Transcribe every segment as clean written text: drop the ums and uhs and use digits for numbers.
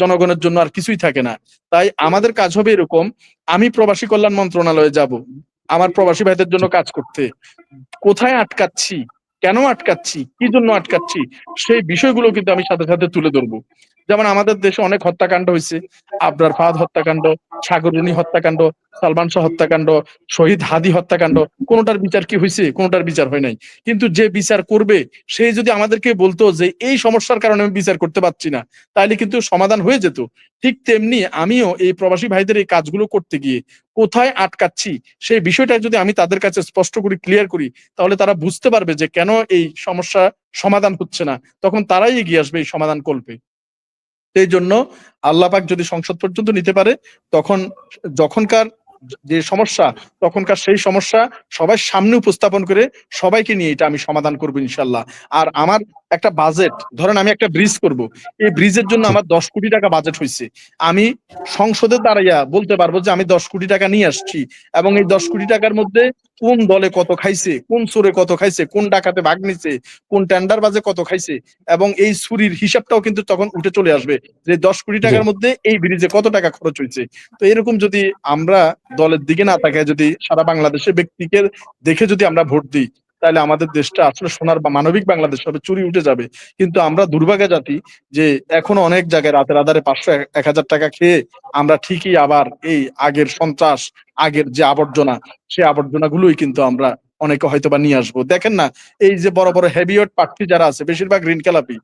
জনগণের জন্য আর কিছুই থাকে না। তাই আমাদের কাজ হবে এরকম, আমি প্রবাসী কল্যাণ মন্ত্রণালয়ে যাব আমার প্রবাসী ভাইদের জন্য কাজ করতে। কোথায় আটকাচ্ছি, কেন আটকাচ্ছি, কি জন্য আটকাচ্ছি, সেই বিষয়গুলো কিন্তু আমি সাথে সাথে তুলে ধরবো। যেমন আমাদের দেশে অনেক হত্যাকাণ্ড হয়েছে, আবরার ফাহাদ হত্যাকাণ্ড, সাগররুনি হত্যাকাণ্ড, সালমান শাহ হত্যাকাণ্ড, শহীদ হাদি হত্যাকাণ্ড, কোনটার বিচার কি হয়েছে? কোনটার বিচার হয় নাই। কিন্তু যে বিচার করবে সে যদি আমাদেরকে বলতো যে এই সমস্যার কারণে আমি বিচার করতে পারছি না, তাহলে কিন্তু সমাধান হয়ে যেত। ঠিক তেমনি আমিও এই প্রবাসী ভাইদের এই কাজগুলো করতে গিয়ে কোথায় আটকাচ্ছি সেই বিষয়টা যদি আমি তাদের কাছে স্পষ্ট করে ক্লিয়ার করি, তাহলে তারা বুঝতে পারবে যে কেন এই সমস্যা সমাধান হচ্ছে না। তখন তারাই এগিয়ে আসবে এই সমাধান কল্পে। এই জন্য আল্লাহ পাক যদি সংসদ পর্যন্ত নিতে পারে, তখন যখনকার যে সমস্যা, তখনকার সেই সমস্যা সবার সামনে উপস্থাপন করে সবাইকে নিয়ে এটা আমি সমাধান করবো ইনশাল্লাহ। আর আমার একটা বাজেট, ধরেন আমি একটা ব্রিজ করব, এই ব্রিজের জন্য জি আমার 10 কোটি টাকা বাজেট হয়েছে। আমি সংসদে দাঁড়াইয়া বলতে পারবো যে আমি 10 কোটি টাকা নিয়ে আসছি, এবং এই 10 কোটি টাকার মধ্যে কোন দলে কত খাইছে, কোন চোরে কত খাইছে, কোন ডাকাতে ভাগ নিছে, কোন টেন্ডার বাজে কত খাইছে, এবং এই চুরির হিসাবটাও কিন্তু তখন উঠে চলে আসবে যে 10 কোটি জি টাকার মধ্যে এই ব্রিজে কত টাকা খরচ হয়েছে। তো এরকম যদি আমরা দলের দিকে না তাকায় যদি সারা বাংলাদেশের ব্যক্তিকে দেখে যদি আমরা ভোট দিই, তাহলে আমাদের দেশটা আসলে সোনার বা মানবিক বাংলাদেশ হবে, চুরি উঠে যাবে। কিন্তু আমরা দুর্ভাগা জাতি যে এখনো অনেক জায়গায় রাতের আধারে 500 1000 টাকা খেয়ে আমরা ঠিকই আবার এই আগের সন্ত্রাস, আগের যে আবর্জনা, সেই আবর্জনাগুলোই কিন্তু আমরা অনেকে হয়তো বা নিয়ে আসবো। দেখেন না, এই যে বড় বড় হেভিওয়েট প্রার্থী যারা আছে বেশিরভাগ ঋণ খেলাপি,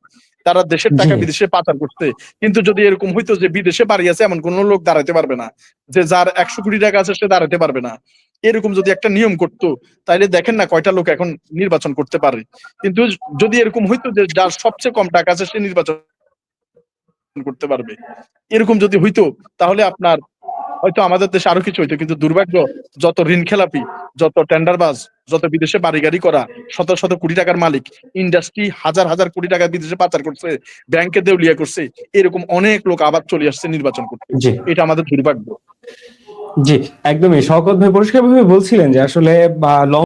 তারা দেশের জি টাকা বিদেশে পাচার করছে। কিন্তু যদি এরকম হইতো যে বিদেশে বাড়ি আছে এমন কোন লোক দাঁড়াতে পারবে না, যে যার 100 কোটি টাকা আছে সে দাঁড়াতে পারবে না, এরকম যদি একটা নিয়ম করতো, তাইলে দেখেন না কয়টা লোক এখন নির্বাচন করতে পারে। কিন্তু যদি এরকম হইতো যে যার সবচেয়ে কম টাকা আছে সে নির্বাচন করতে পারবে, এরকম যদি হইতো, তাহলে আপনার হয়তো আমাদের দেশে আরো কিছু হইতো। কিন্তু দুর্ভাগ্য, যত ঋণ খেলাপি, যত টেন্ডারবাজ, যত বিদেশে বাড়ি গাড়ি করা, শত শত কোটি টাকার মালিক, ইন্ডাস্ট্রি হাজার হাজার কোটি টাকা বিদেশে পাচার করছে, ব্যাংকে দেউলিয়া করছে, এরকম অনেক লোক আবার চলে আসছে নির্বাচন করতে। জি এটা আমাদের দুর্ভাগ্য। জি একদমই শওকত ভাই পরিষ্কারভাবে বলছিলেন যে আসলে